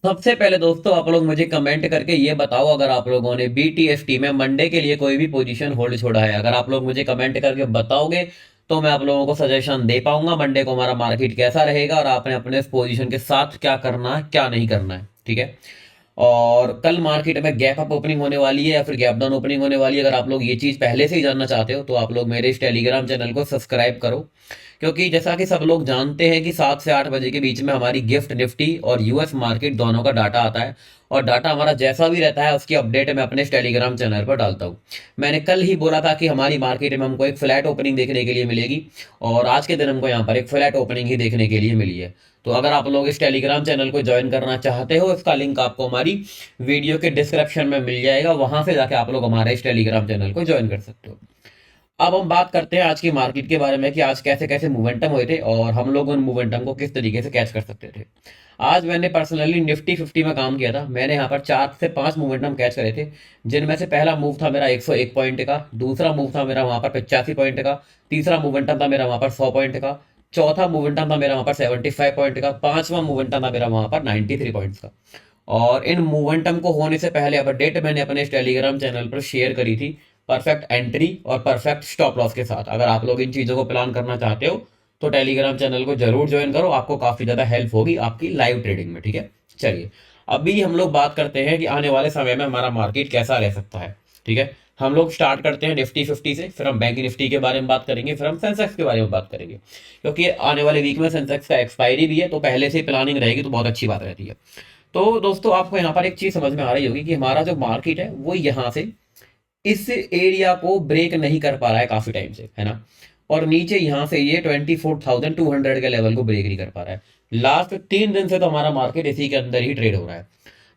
सबसे पहले दोस्तों आप लोग मुझे कमेंट करके ये बताओ, अगर आप लोगों ने BTFT में मंडे के लिए कोई भी पोजीशन होल्ड छोड़ा है। अगर आप लोग मुझे कमेंट करके बताओगे तो मैं आप लोगों को सजेशन दे पाऊंगा मंडे को हमारा मार्केट कैसा रहेगा और आपने अपने इस पोजीशन के साथ क्या करना है क्या नहीं करना है, ठीक है। और कल मार्केट में गैप अप ओपनिंग होने वाली है या फिर गैप डाउन ओपनिंग होने वाली है। अगर आप लोग ये चीज़ पहले से ही जानना चाहते हो तो आप लोग मेरे इस टेलीग्राम चैनल को सब्सक्राइब करो, क्योंकि जैसा कि सब लोग जानते हैं कि 7 से 8 बजे के बीच में हमारी गिफ्ट निफ्टी और यूएस मार्केट दोनों का डाटा आता है। और डाटा हमारा जैसा भी रहता है उसकी अपडेट मैं अपने इस टेलीग्राम चैनल पर डालता हूँ। मैंने कल ही बोला था कि हमारी मार्केट में हमको एक फ्लैट ओपनिंग देखने के लिए मिलेगी, और आज के दिन हमको यहाँ पर एक फ्लैट ओपनिंग ही देखने के लिए मिली है। तो अगर आप लोग इस टेलीग्राम चैनल को ज्वाइन करना चाहते हो, इसका लिंक आपको हमारी वीडियो के डिस्क्रिप्शन में मिल जाएगा, वहां से जाके आप लोग हमारे इस टेलीग्राम चैनल को ज्वाइन कर सकते हो। अब हम बात करते हैं आज की मार्केट के बारे में कि आज कैसे कैसे मोमेंटम हुए थे और हम लोग उन मोमेंटम को किस तरीके से कैच कर सकते थे। आज मैंने पर्सनली निफ्टी 50 में काम किया था। मैंने यहाँ पर 4 से 5 मोमेंटम कैच करे थे, जिनमें से पहला मूव था मेरा 101 पॉइंट का, दूसरा मूव था मेरा वहाँ पर 85 पॉइंट का, तीसरा मोमेंटम था मेरा वहाँ पर 100 पॉइंट का, चौथा मोमेंटम था मेरा वहाँ पर 75 पॉइंट का, पांचवा मोमेंटम था मेरा वहाँ पर 93 पॉइंट्स का। और इन मोमेंटम को होने से पहले अपडेट मैंने अपने इस टेलीग्राम चैनल पर शेयर करी थी, परफेक्ट एंट्री और परफेक्ट स्टॉप लॉस के साथ। अगर आप लोग इन चीज़ों को प्लान करना चाहते हो तो टेलीग्राम चैनल को जरूर ज्वाइन करो, आपको काफ़ी ज़्यादा हेल्प होगी आपकी लाइव ट्रेडिंग में, ठीक है। चलिए, अभी हम लोग बात करते हैं कि आने वाले समय में हमारा मार्केट कैसा रह सकता है, ठीक है। हम लोग स्टार्ट करते हैं निफ्टी 50 से, फिर हम बैंक निफ्टी के बारे में बात करेंगे, फिर हम सेंसेक्स के बारे में बात करेंगे, क्योंकि आने वाले वीक में सेंसेक्स का एक्सपायरी भी है, तो पहले से प्लानिंग रहेगी तो बहुत अच्छी बात रहती है। तो दोस्तों आपको यहाँ पर एक चीज समझ में आ रही होगी कि हमारा जो मार्केट है वो यहाँ से इस एरिया को ब्रेक नहीं कर पा रहा है काफी टाइम से, है ना। और नीचे यहाँ से ये 24,200 के लेवल को ब्रेक नहीं कर पा रहा है। लास्ट 3 दिन से तो हमारा मार्केट इसी के अंदर ही ट्रेड हो रहा है।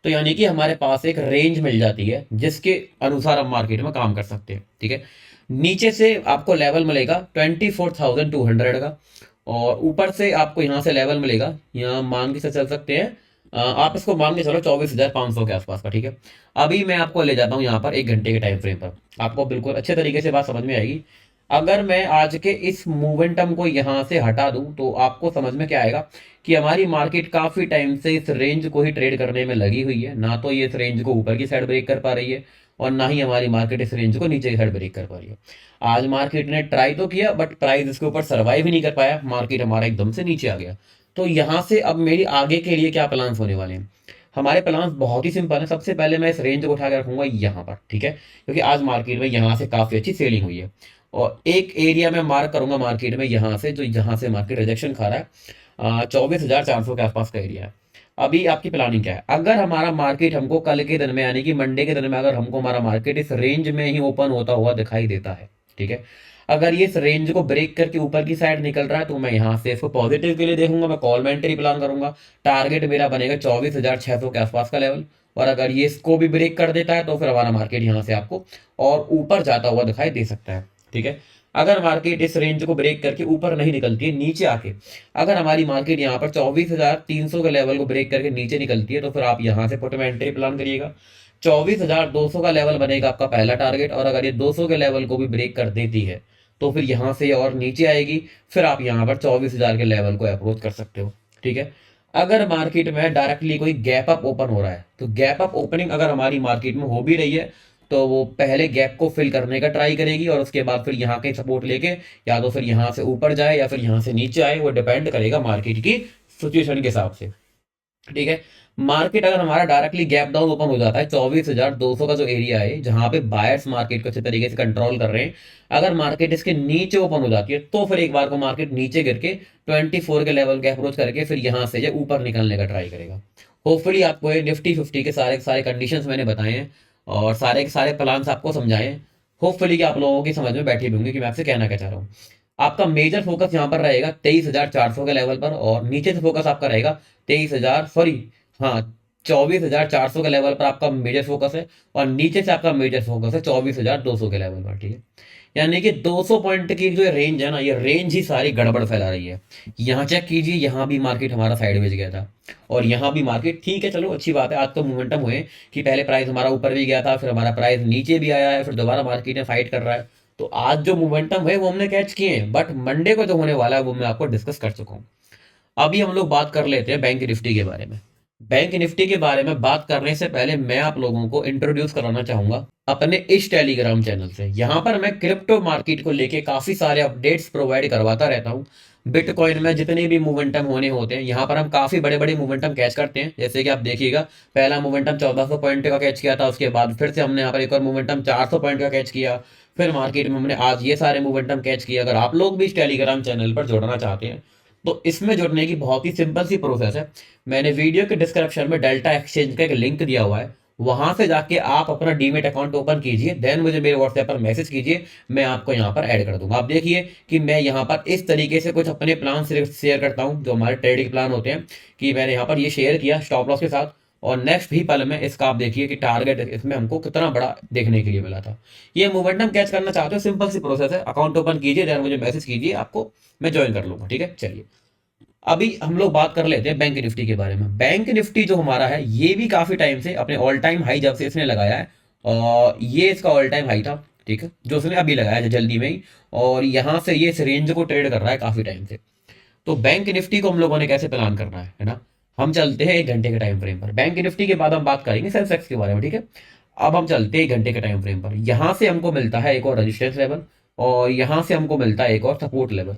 तो यानी कि हमारे पास एक रेंज मिल जाती है जिसके अनुसार हम मार्केट में काम कर सकते हैं, ठीक है। नीचे से आपको लेवल मिलेगा 24,200 का, और ऊपर से आपको यहाँ से लेवल मिलेगा, यहाँ मान के से चल सकते हैं, आप इसको मान के चलो 24,500 के आसपास का, ठीक है। अभी मैं आपको ले जाता हूँ यहाँ पर 1 घंटे के टाइम फ्रेम पर, आपको बिल्कुल अच्छे तरीके से बात समझ में आएगी। अगर मैं आज के इस मोमेंटम को यहाँ से हटा दूं तो आपको समझ में क्या आएगा कि हमारी मार्केट काफी टाइम से इस रेंज को ही ट्रेड करने में लगी हुई है। ना तो ये इस रेंज को ऊपर की साइड ब्रेक कर पा रही है और ना ही हमारी मार्केट इस रेंज को नीचे की साइड ब्रेक कर पा रही है। आज मार्केट ने ट्राई तो किया बट प्राइस इसके ऊपर सर्वाइव ही नहीं कर पाया, मार्केट हमारा एकदम से नीचे आ गया। तो यहाँ से अब मेरी आगे के लिए क्या प्लान्स होने वाले हैं। हमारे प्लान्स बहुत ही सिंपल है। सबसे पहले मैं इस रेंज को उठा के रखूंगा यहाँ पर, ठीक है, क्योंकि आज मार्केट में यहाँ से काफी अच्छी सेलिंग हुई है। और एक एरिया में मार्क करूंगा मार्केट में यहाँ से, जो यहाँ से मार्केट रिजेक्शन खा रहा है, 24,400 के आसपास का एरिया है। अभी आपकी प्लानिंग क्या है। अगर हमारा मार्केट हमको कल के दिन में यानी कि मंडे के दिन में अगर हमको हमारा मार्केट इस रेंज में ही ओपन होता हुआ दिखाई देता है, ठीक है, अगर ये इस रेंज को ब्रेक करके ऊपर की साइड निकल रहा है तो मैं यहाँ से इसको पॉजिटिव के लिए देखूंगा, मैं कॉल में एंट्री प्लान करूंगा। टारगेट मेरा बनेगा 24,600 के आसपास का लेवल। और अगर ये इसको भी ब्रेक कर देता है तो फिर हमारा मार्केट यहाँ से आपको और ऊपर जाता हुआ दिखाई दे सकता है, ठीक है। अगर मार्केट इस रेंज को ब्रेक करके ऊपर नहीं निकलती है, नीचे आके अगर हमारी मार्केट यहाँ पर 24,300 के लेवल को ब्रेक करके नीचे निकलती है तो फिर आप यहाँ से पुट में एंट्री प्लान करिएगा। 24,200 का लेवल बनेगा आपका पहला टारगेट, और अगर ये 200 के लेवल को भी ब्रेक कर देती है तो फिर यहाँ से और नीचे आएगी, फिर आप यहाँ पर 24,000 के लेवल को अप्रोच कर सकते हो, ठीक है। अगर मार्केट में डायरेक्टली कोई गैप अप ओपन हो रहा है तो गैप अप ओपनिंग अगर हमारी मार्केट में हो भी रही है तो वो पहले गैप को फिल करने का ट्राई करेगी और उसके बाद फिर यहाँ के सपोर्ट लेके या तो फिर यहाँ से ऊपर जाए या फिर यहाँ से नीचे आए, वो डिपेंड करेगा मार्केट की सिचुएशन के हिसाब से, ठीक है। मार्केट अगर हमारा डायरेक्टली गैप डाउन ओपन हो जाता है 24,200 का जो एरिया है जहां पे बायर्स मार्केट को अच्छे तरीके से कंट्रोल कर रहे हैं, अगर मार्केट इसके नीचे ओपन हो जाती है तो फिर एक बार को मार्केट नीचे गिर के 24 के लेवल के अप्रोच करके फिर यहां से जो ऊपर निकलने का ट्राई करेगा। होपफुली आपको ये निफ्टी 50 के सारे कंडीशंस मैंने बताए हैं और सारे के सारे प्लान्स आपको समझाए हैं। होपफुली कि आप लोगों की समझ में बैठी भी होंगी कि मैं आपसे कहना क्या चाह रहा हूँ। आपका मेजर फोकस यहाँ पर रहेगा 23,400 के लेवल पर, और नीचे से फोकस आपका रहेगा 23,000 सॉरी, हाँ, 24,400 के लेवल पर आपका मेजर फोकस है, और नीचे से आपका मेजर फोकस है 24,200 के लेवल पर, ठीक है। यानी कि 200 पॉइंट की जो रेंज है ना, ये रेंज ही सारी गड़बड़ फैला रही है। यहाँ चेक कीजिए, यहाँ भी मार्केट हमारा साइडवेज गया था और यहाँ भी मार्केट, ठीक है चलो अच्छी बात है, आज तो मोमेंटम हुए कि पहले प्राइस हमारा ऊपर भी गया था, फिर हमारा प्राइस नीचे भी आया है, फिर दोबारा मार्केट में फाइट कर रहा है। तो आज जो मोमेंटम है वो हमने कैच किए हैं, बट मंडे को जो होने वाला है वो मैं आपको डिस्कस कर चुका हूँ। अभी हम लोग बात कर लेते हैं बैंक निफ्टी के बारे में। बैंक निफ्टी के बारे में बात करने से पहले मैं आप लोगों को इंट्रोड्यूस कराना चाहूंगा अपने इस टेलीग्राम चैनल से। यहाँ पर मैं क्रिप्टो मार्केट को लेके काफी सारे अपडेट्स प्रोवाइड करवाता रहता हूँ। बिटकॉइन में जितने भी मोमेंटम होने होते हैं, यहाँ पर हम काफी बड़े बड़े मोमेंटम कैच करते हैं। जैसे कि आप देखिएगा, पहला मोमेंटम 1400 पॉइंट का कैच किया था, उसके बाद फिर से हमने यहाँ पर एक और मोमेंटम 400 पॉइंट का कैच किया, फिर मार्केट में हमने आज ये सारे मोमेंटम कैच किया। अगर आप लोग भी इस टेलीग्राम चैनल पर जुड़ना चाहते हैं तो इसमें जुड़ने की बहुत ही सिंपल सी प्रोसेस है। मैंने वीडियो के डिस्क्रिप्शन में डेल्टा एक्सचेंज का एक लिंक दिया हुआ है, वहां से जाके आप अपना डीमेट अकाउंट ओपन कीजिए, देन मुझे मेरे व्हाट्सएप पर मैसेज कीजिए, मैं आपको यहाँ पर ऐड कर दूंगा। आप देखिए कि मैं यहाँ पर इस तरीके से कुछ अपने प्लान शेयर करता हूँ, जो हमारे ट्रेडिंग प्लान होते हैं, कि मैंने यहाँ पर ये शेयर किया स्टॉप लॉस के साथ, और नेक्स्ट ही पल में इसका आप देखिए कि टारगेट इसमें हमको कितना बड़ा देखने के लिए मिला था। ये मोमेंटम कैच करना चाहते हो, सिंपल सी प्रोसेस है, अकाउंट ओपन कीजिए, देन मुझे मैसेज कीजिए, आपको मैं ज्वाइन कर लूंगा। ठीक है, चलिए अभी हम लोग बात कर लेते हैं बैंक निफ्टी के बारे में। बैंक निफ्टी जो हमारा है, ये भी काफी टाइम से अपने ऑल टाइम हाई जब से इसने लगाया है, और ये इसका ऑल टाइम हाई था, ठीक है, जो उसने अभी लगाया है जल्दी में ही, और यहां से ये इस रेंज को ट्रेड कर रहा है काफी टाइम से। तो बैंक निफ्टी को हम लोगों ने कैसे प्लान करना है ना, हम चलते हैं 1 घंटे के टाइम फ्रेम पर। बैंक निफ्टी के बाद हम बात करेंगे सेंसेक्स के बारे में, ठीक है। अब हम चलते हैं 1 घंटे के टाइम फ्रेम पर। यहां से हमको मिलता है एक और रजिस्टेंस लेवल, और यहां से हमको मिलता है एक और सपोर्ट लेवल।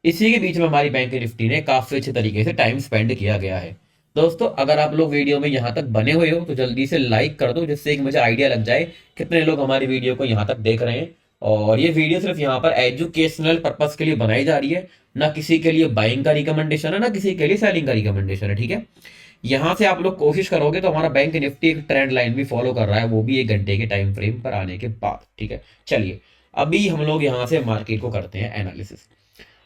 इसी के बीच में हमारी बैंक निफ्टी ने काफी अच्छे तरीके से टाइम स्पेंड किया गया है। दोस्तों, अगर आप लोग वीडियो में यहाँ तक बने हुए हो तो जल्दी से लाइक कर दो, जिससे कि मुझे आइडिया लग जाए कितने लोग हमारी वीडियो को यहाँ तक देख रहे हैं। और ये वीडियो सिर्फ यहाँ पर एजुकेशनल पर्पस के लिए बनाई जा रही है, ना किसी के लिए बाइंग का रिकमेंडेशन है, ना किसी के लिए सेलिंग का रिकमेंडेशन है, ठीक है। यहाँ से आप लोग कोशिश करोगे तो हमारा बैंक निफ्टी एक ट्रेंड लाइन भी फॉलो कर रहा है, वो भी 1 घंटे के टाइम फ्रेम पर आने के बाद, ठीक है। चलिए अभी हम लोग यहाँ से मार्केट को करते हैं एनालिसिस।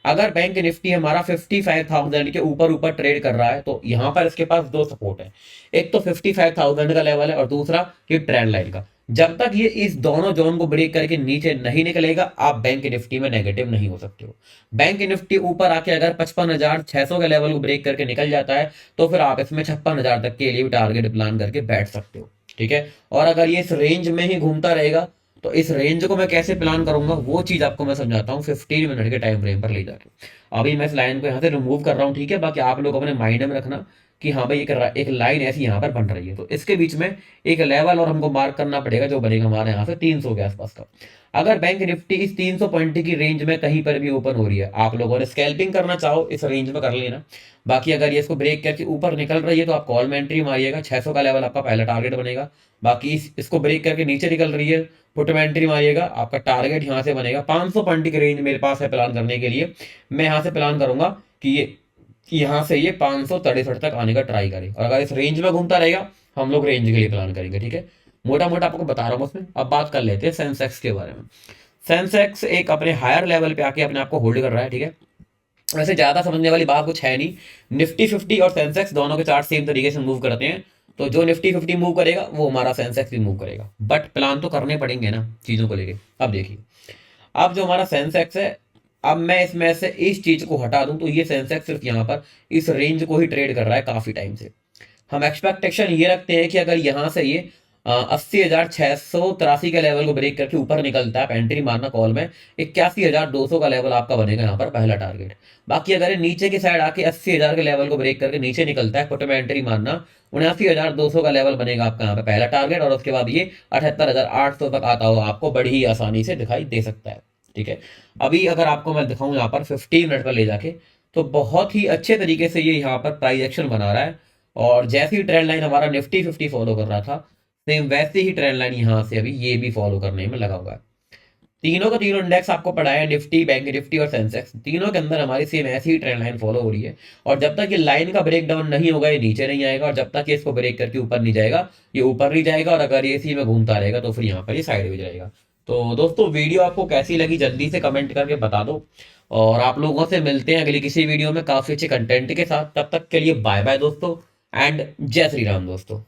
अगर बैंक निफ्टी हमारा 55,000 के ऊपर ऊपर ट्रेड कर रहा है तो यहां पर इसके पास दो सपोर्ट है, एक तो 55,000 का लेवल है और दूसरा ये ट्रेंड लाइन का। जब तक ये इस दोनों जोन को ब्रेक करके नीचे नहीं निकलेगा, आप बैंक निफ्टी में नेगेटिव नहीं हो सकते हो। बैंक निफ्टी ऊपर आके अगर 55,600 के लेवल को ब्रेक करके निकल जाता है तो फिर आप इसमें 56,000 तक के लिए भी टारगेट प्लान करके बैठ सकते हो, ठीक है। और अगर ये इस रेंज में ही घूमता रहेगा तो इस रेंज को मैं कैसे प्लान करूंगा वो चीज आपको मैं समझाता हूँ 15 मिनट के टाइम फ्रेम पर ले जाके। अभी मैं इस लाइन को यहाँ से रिमूव कर रहा हूँ, ठीक है। बाकी आप लोग अपने माइंड में रखना कि हाँ भाई एक लाइन ऐसी यहाँ पर बन रही है, तो इसके बीच में एक लेवल और हमको मार्क करना पड़ेगा, जो बनेगा हमारे यहाँ से 300 के आसपास का। अगर बैंक निफ्टी इस 300 पॉइंट की रेंज में कहीं पर भी ओपन हो रही है, आप लोगों ने स्कैल्पिंग करना चाहो इस रेंज में कर लेना। बाकी अगर ये इसको ब्रेक करके ऊपर निकल रही है तो आप कॉल में एंट्री मारिएगा, 600 का लेवल आपका पहला टारगेट बनेगा। बाकी इसको ब्रेक करके नीचे निकल रही है, पुट में एंट्री मारिएगा, आपका टारगेट यहाँ से बनेगा 500 पॉइंट की रेंज मेरे पास है प्लान करने के लिए। मैं यहाँ से प्लान करूंगा कि ये यहाँ से ये 563 तक आने का ट्राई करे, और अगर इस रेंज में घूमता रहेगा हम लोग रेंज के लिए प्लान करेंगे, ठीक है। मोटा मोटा आपको बता रहा हूँ उसमें। अब बात कर लेते हैं सेंसेक्स के बारे में। सेंसेक्स एक अपने हायर लेवल पे आके अपने आप को होल्ड कर रहा है, ठीक है। वैसे ज्यादा समझने वाली बात कुछ है नहीं। निफ्टी 50 और सेंसेक्स दोनों के चार्ट सेम तरीके से मूव करते हैं, तो जो निफ्टी 50 मूव करेगा वो हमारा सेंसेक्स भी मूव करेगा, बट प्लान तो करने पड़ेंगे ना चीजों को लेके। अब देखिए, अब जो हमारा सेंसेक्स है, अब मैं इसमें से इस चीज को हटा दूं तो ये सेंसेक्स सिर्फ यहाँ पर इस रेंज को ही ट्रेड कर रहा है काफी टाइम से। हम एक्सपेक्टेशन ये रखते हैं कि अगर यहाँ से ये 80,683 के लेवल को ब्रेक करके ऊपर निकलता है, आप एंट्री मारना कॉल में। 81,200 का लेवल आपका बनेगा यहाँ पर पहला टारगेट। बाकी अगर ये नीचे की साइड आके 80,000 के लेवल को ब्रेक करके नीचे निकलता है, पुट में एंट्री मारना, 79,200 का लेवल बनेगा आपका यहाँ पे पहला टारगेट, और उसके बाद ये 78,800 तक आता हुआ आपको बड़ी ही आसानी से दिखाई दे सकता है, ठीक है। अभी अगर आपको मैं दिखाऊं यहाँ पर 15 मिनट पर ले जाके, तो बहुत ही अच्छे तरीके से ये यहाँ पर प्राइस एक्शन बना रहा है। और जैसी ही ट्रेंड लाइन हमारा निफ्टी 50 फॉलो कर रहा था, सेम वैसे ही ट्रेंड लाइन यहाँ से अभी ये भी फॉलो करने में लगा हुआ है। तीनों का तीनों इंडेक्स आपको पढ़ा है, निफ्टी, बैंक निफ्टी और सेंसेक्स, तीनों के अंदर हमारी सेम ऐसी ही ट्रेंड लाइन फॉलो हो रही है। और जब तक ये लाइन का ब्रेक डाउन नहीं होगा ये नीचे नहीं आएगा, और जब तक ये इसको ब्रेक करके ऊपर नहीं जाएगा ये ऊपर नहीं जाएगा, और अगर ये इसी में घूमता रहेगा तो फिर यहाँ पर ये साइड में जाएगा। तो दोस्तों, वीडियो आपको कैसी लगी जल्दी से कमेंट करके बता दो, और आप लोगों से मिलते हैं अगली किसी वीडियो में काफी अच्छे कंटेंट के साथ। तब तक के लिए बाय बाय दोस्तों, एंड जय श्री राम दोस्तों।